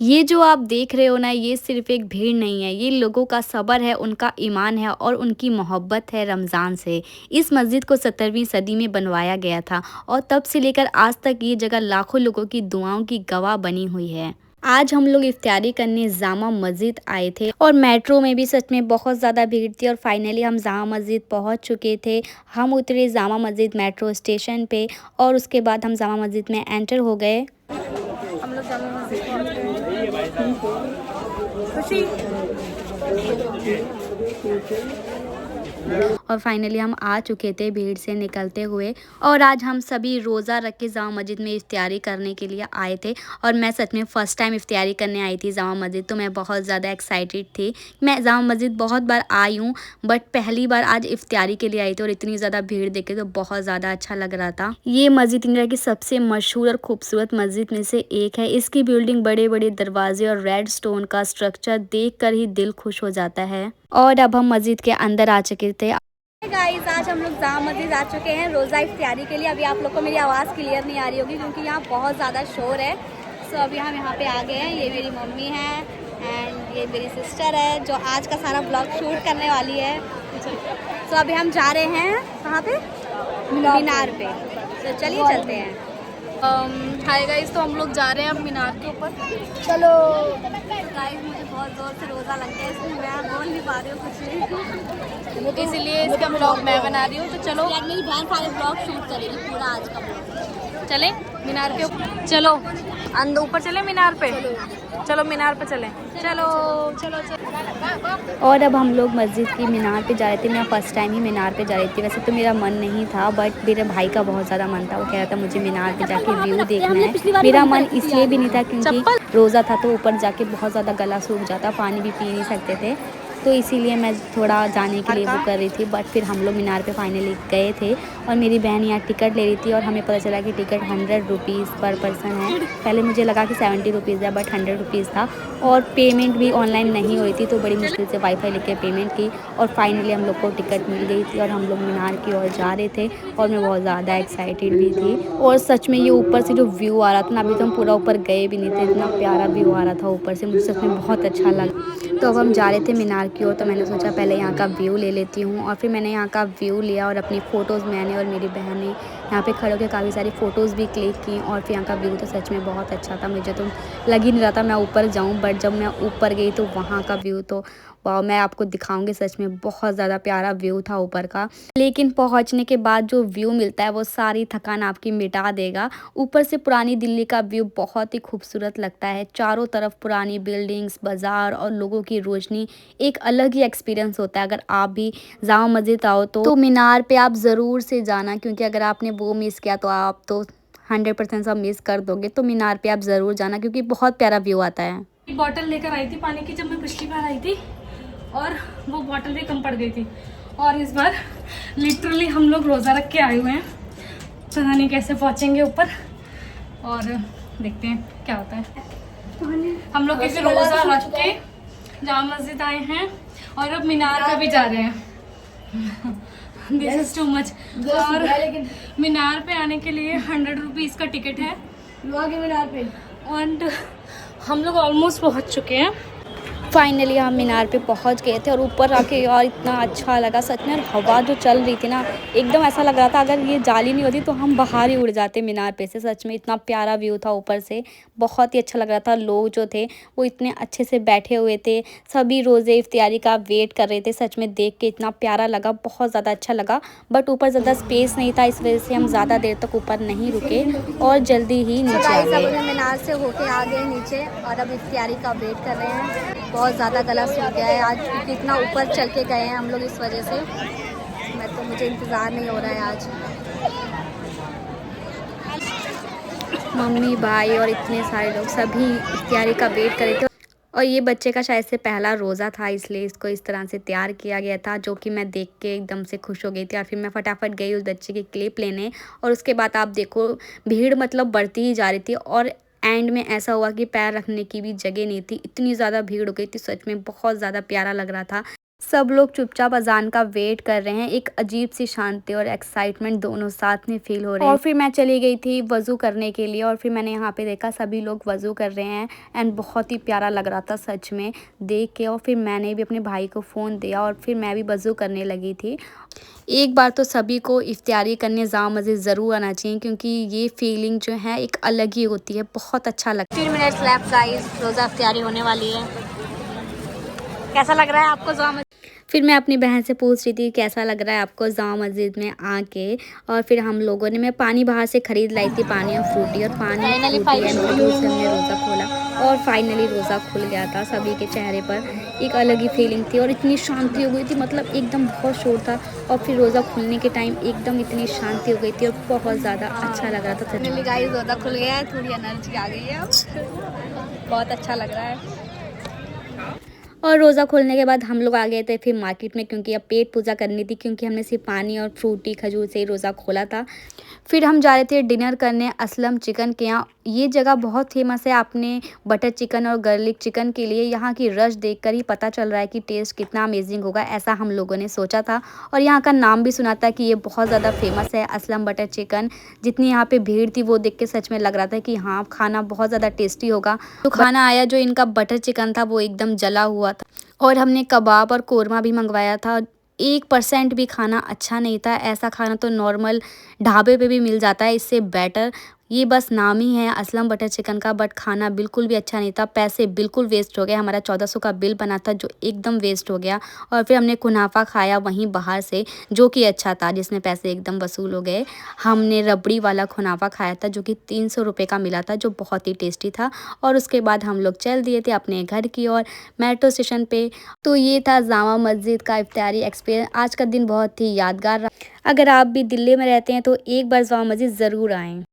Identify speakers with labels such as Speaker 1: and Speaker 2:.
Speaker 1: ये जो आप देख रहे हो ना, ये सिर्फ एक भीड़ नहीं है, ये लोगों का सब्र है, उनका ईमान है और उनकी मोहब्बत है रमज़ान से। इस मस्जिद को 17वीं सदी में बनवाया गया था और तब से लेकर आज तक ये जगह लाखों लोगों की दुआओं की गवाह बनी हुई है। आज हम लोग इफ्तारी करने जामा मस्जिद आए थे और मेट्रो में भी सच में बहुत ज़्यादा भीड़ थी और फाइनली हम जामा मस्जिद पहुंच चुके थे। हम उतरे जामा मस्जिद मेट्रो स्टेशन पे और उसके बाद हम जामा मस्जिद में एंटर हो गए। हम लोग जामा मस्जिद पहुंच गए। खुशी और फाइनली हम आ चुके थे भीड़ से निकलते हुए और आज हम सभी रोज़ा रख के जामा मस्जिद में इफ्तारी करने के लिए आए थे और मैं सच में फ़र्स्ट टाइम इफ्तारी करने आई थी जामा मस्जिद, तो मैं बहुत ज़्यादा एक्साइटेड थी। मैं जामा मस्जिद बहुत बार आई हूँ बट पहली बार आज इफ्तारी के लिए आई थी और इतनी ज़्यादा भीड़ देख के तो बहुत ज़्यादा अच्छा लग रहा था। ये मस्जिद इंडिया की सबसे मशहूर और खूबसूरत मस्जिद में से एक है। इसकी बिल्डिंग बड़े बड़े दरवाजे और रेड स्टोन का स्ट्रक्चर देख कर ही दिल खुश हो जाता है। और अब हम मस्जिद के अंदर आ चुके थे। गाइस, आज हम लोग जामा मस्जिद आ चुके हैं रोज़ा इफ्तारी के लिए। अभी आप लोग को मेरी आवाज़ क्लियर नहीं आ रही होगी क्योंकि यहाँ बहुत ज़्यादा शोर है। सो अभी हम यहाँ पे आ गए हैं। ये मेरी मम्मी है एंड ये मेरी सिस्टर है जो आज का सारा ब्लॉग शूट करने वाली है। सो अभी हम जा रहे हैं कहाँ पे? मीनार पे। तो चलिए चलते हैं।
Speaker 2: हाय गाइस, तो हम लोग जा रहे हैं अब मीनार के ऊपर।
Speaker 1: चलो गाइस, मुझे बहुत ज़ोर से रोज़ा लग गया इसलिए मैं बोल नहीं पा रही हूँ कुछ भी,
Speaker 2: इसीलिए इसका ब्लॉग मैं बना रही हूँ। तो चलो,
Speaker 1: मेरी बहन सारे ब्लॉग शूट करेगी पूरा आज का ब्लॉग।
Speaker 2: चले मीनार के ऊपर। चलो अंदर ऊपर चले मीनार पे। चलो मीनार पे चले। चलो चलो चलो।
Speaker 1: और अब हम लोग मस्जिद की मीनार पे जा रहे थे। मैं फ़र्स्ट टाइम ही मीनार पे जा रही थी। वैसे तो मेरा मन नहीं था बट मेरे भाई का बहुत ज़्यादा मन था। वो कह रहा था मुझे मीनार पे जाके व्यू देखना है। मेरा मन इसलिए भी नहीं था क्योंकि रोज़ा था तो ऊपर जाके बहुत ज़्यादा गला सूख जाता, पानी भी पी नहीं सकते थे, तो इसीलिए मैं थोड़ा जाने के लिए वो कर रही थी। बट फिर हम लोग मीनार पे फाइनली गए थे और मेरी बहन यहाँ टिकट ले रही थी और हमें पता चला कि टिकट 100 रुपीज़ पर पर्सन है। पहले मुझे लगा कि 70 रुपीज़ है बट 100 रुपीज़ था और पेमेंट भी ऑनलाइन नहीं हो रही थी, तो बड़ी मुश्किल से वाईफाई लेके पेमेंट की और फाइनली हम लोग को टिकट मिल गई थी और हम लोग मीनार की ओर जा रहे थे और मैं बहुत ज़्यादा एक्साइटेड भी थी। और सच में ये ऊपर से जो व्यू आ रहा था ना, अभी तो हम पूरा ऊपर गए भी नहीं थे, इतना प्यारा व्यू आ रहा था ऊपर से, मुझे सच में बहुत अच्छा लगा। तो अब हम जा रहे थे मीनार की ओर, तो मैंने सोचा पहले यहाँ का व्यू ले लेती हूँ और फिर मैंने यहाँ का व्यू लिया और अपनी फ़ोटोज़ मैंने और मेरी बहन ने यहाँ पे खड़े होकर काफ़ी सारी फ़ोटोज़ भी क्लिक की और फिर यहाँ का व्यू तो सच में बहुत अच्छा था। मुझे तो लग ही नहीं रहा था मैं ऊपर जाऊँ, बट जब मैं ऊपर गई तो वहाँ का व्यू तो वाह, मैं आपको दिखाऊंगी। सच में बहुत ज़्यादा प्यारा व्यू था ऊपर का। लेकिन पहुँचने के बाद जो व्यू मिलता है वो सारी थकान आपकी मिटा देगा। ऊपर से पुरानी दिल्ली का व्यू बहुत ही खूबसूरत लगता है। चारों तरफ पुरानी बिल्डिंग्स, बाज़ार और लोगों की रोशनी, एक अलग ही एक्सपीरियंस होता है। अगर आप भी जामा मस्जिद आओ तो मीनार पे आप ज़रूर से जाना, क्योंकि अगर आपने वो मिस किया तो आप तो 100% सब मिस कर दोगे। तो मीनार पे आप ज़रूर जाना क्योंकि बहुत प्यारा व्यू आता है।
Speaker 2: एक बॉटल लेकर आई थी पानी की जब मैं पिछली बार आई थी और वो बॉटल भी कम पड़ गई थी और इस बार लिटरली हम लोग रोज़ा रख के आए हुए हैं। पता नहीं कैसे पहुंचेंगे ऊपर और देखते हैं क्या होता है। हम लोग कैसे रोज़ा रख के जामा मस्जिद आए हैं और अब मीनार पे भी जा रहे हैं। This is too much. और मीनार पे आने के लिए 100 रुपीज़ का टिकट है मीनार पे एंड हम लोग ऑलमोस्ट पहुंच चुके हैं।
Speaker 1: फाइनली हम मीनार पे पहुंच गए थे और ऊपर आके यार इतना अच्छा लगा सच में। और हवा जो चल रही थी ना, एकदम ऐसा लग रहा था अगर ये जाली नहीं होती तो हम बाहर ही उड़ जाते मीनार पे से। सच में इतना प्यारा व्यू था ऊपर से, बहुत ही अच्छा लग रहा था। लोग जो थे वो इतने अच्छे से बैठे हुए थे, सभी रोज़े इफ्तारी का वेट कर रहे थे। सच में देख के इतना प्यारा लगा, बहुत ज़्यादा अच्छा लगा। बट ऊपर ज़्यादा स्पेस नहीं था, इस वजह से हम ज़्यादा देर तक ऊपर नहीं रुके और जल्दी ही नीचे आ गए। मीनार से होके आ गए नीचे और अब इफ्तारी का वेट कर रहे हैं। बहुत ज़्यादा गला सूख गया है आज क्योंकि इतना ऊपर चल के गए हैं हम लोग, इस वजह से मुझे इंतज़ार नहीं हो रहा है आज। मम्मी, भाई और इतने सारे लोग सभी इफ्तारी का वेट कर रहे थे। और ये बच्चे का शायद से पहला रोज़ा था इसलिए इसको इस तरह से तैयार किया गया था, जो कि मैं देख के एकदम से खुश हो गई थी। और फिर मैं फटाफट गई उस बच्चे की क्लिप लेने और उसके बाद आप देखो भीड़ मतलब बढ़ती ही जा रही थी और एंड में ऐसा हुआ कि पैर रखने की भी जगह नहीं थी, इतनी ज़्यादा भीड़ हो गई थी। सच में बहुत ज़्यादा प्यारा लग रहा था। सब लोग चुपचाप अजान का वेट कर रहे हैं। एक अजीब सी शांति और एक्साइटमेंट दोनों साथ में फील हो रहे हैं। और फिर मैं चली गई थी वज़ू करने के लिए और फिर मैंने यहाँ पे देखा सभी लोग वज़ू कर रहे हैं एंड बहुत ही प्यारा लग रहा था सच में देख के। और फिर मैंने भी अपने भाई को फ़ोन दिया और फिर मैं भी वज़ू करने लगी थी। एक बार तो सभी को इफ्तियारी करने जामा मस्जिद ज़रूर आना चाहिए क्योंकि ये फीलिंग जो है एक अलग ही होती है, बहुत अच्छा लगता है। 3 मिनट्स लेफ्ट गाइस, रोज़ा इफ्तियारी होने वाली है। कैसा लग रहा है आपको जामा? फिर मैं अपनी बहन से पूछ रही थी कैसा लग रहा है आपको जामा मस्जिद में आके। और फिर हम लोगों ने, मैं पानी बाहर से ख़रीद लाई थी, पानी और फ्रूटी और पानी फ्रूटी एंड खजूर से हमने रोज़ा खोला और फाइनली रोज़ा खुल गया था। सभी के चेहरे पर एक अलग ही फीलिंग थी और इतनी शांति हो गई थी, मतलब एकदम बहुत शोर था और फिर रोज़ा खुलने के टाइम एकदम इतनी शांति हो गई थी और बहुत ज़्यादा अच्छा लग रहा था। फाइनली गाइस रोज़ा खुल गया है, थोड़ी एनर्जी आ गई है अब, बहुत अच्छा लग रहा है। और रोज़ा खोलने के बाद हम लोग आ गए थे फिर मार्केट में क्योंकि अब पेट पूजा करनी थी क्योंकि हमने सिर्फ पानी और फ्रूटी खजूर से ही रोज़ा खोला था। फिर हम जा रहे थे डिनर करने असलम चिकन के यहाँ। ये जगह बहुत फेमस है अपने बटर चिकन और गार्लिक चिकन के लिए। यहाँ की रश देखकर ही पता चल रहा है कि टेस्ट कितना अमेजिंग होगा, ऐसा हम लोगों ने सोचा था। और यहाँ का नाम भी सुना था कि ये बहुत ज़्यादा फेमस है असलम बटर चिकन। जितनी यहाँ पे भीड़ थी वो देख के सच में लग रहा था कि हाँ खाना बहुत ज़्यादा टेस्टी होगा। तो खाना आया जो इनका बटर चिकन था वो एकदम जला हुआ था और हमने कबाब और कोरमा भी मंगवाया था। 1% भी खाना अच्छा नहीं था। ऐसा खाना तो नॉर्मल ढाबे पे भी मिल जाता है, इससे बेटर ये बस नाम ही है असलम बटर चिकन का, बट खाना बिल्कुल भी अच्छा नहीं था। पैसे बिल्कुल वेस्ट हो गए। हमारा 1400 का बिल बना था जो एकदम वेस्ट हो गया। और फिर हमने कुनाफा खाया वहीं बाहर से जो कि अच्छा था, जिसमें पैसे एकदम वसूल हो गए। हमने रबड़ी वाला कुनाफा खाया था जो कि 300 रुपये का मिला था, जो बहुत ही टेस्टी था। और उसके बाद हम लोग चल दिए थे अपने घर की ओर मेट्रो स्टेशन पे। तो ये था जामा मस्जिद का इफ्तियारी एक्सपीरियंस। आज का दिन बहुत ही यादगार रहा। अगर आप भी दिल्ली में रहते हैं तो एक बार जामा मस्जिद ज़रूर आएँ।